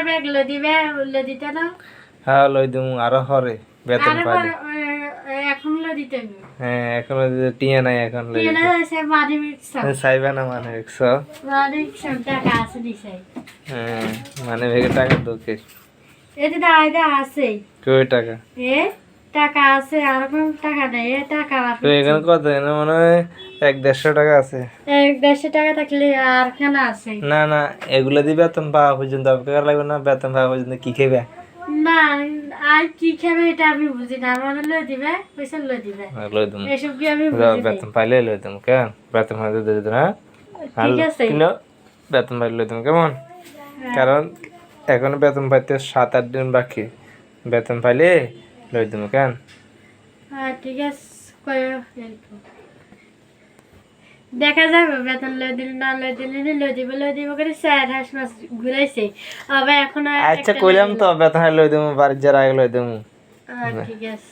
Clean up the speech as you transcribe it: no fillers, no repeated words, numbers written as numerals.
bag লই দিবে লই দিতে না হ্যাঁ লই দিমু আরো হরে বেতন পাইলে এখন লই দিতে হ্যাঁ এখন টিয়া নাই এখন লই কেন সে মারি মিক্স চাইবে না মানে 100 মারি টাকা আছে দিছে হ্যাঁ মানে ভেগে টাকা দোকে এতে দাইদা আছে কই টাকা এ টাকা আছে আর কোন টাকা নেই এ টাকা তো এখানে কত এখানে মনে হয় 150 টাকা আছে 150 টাকা থাকলে আর কেন আছে না না এগুলো দিয়ে বেতন পাওয়া পর্যন্ত আপনার লাগবে না বেতন পাওয়া পর্যন্ত কি খেবে না আর কি খাবে এটা আমি বুঝি না আমার লই দিবে পয়সা লই দিবে লই দিমু এসব কি আমি বুঝি না বেতন পাইলে লই দিমু কেন বেতন পাইলে দিয়ে দিন হ্যাঁ ঠিক আছে কিলো বেতন পাইলে লই দিমু কেমন কারণ এখন বেতন পাইতে 7-8 দিন বাকি বেতন পাইলে লই দিমু কেন হ্যাঁ ঠিক আছে কয় দেখা যাবে বেতন লই দিল না লই দিব করে 4 মাস ঘুরাইছে আবার এখন আচ্ছা কইলাম তো বেতন লই দিমু বাড়ি যারা লই দিমু ঠিক আছে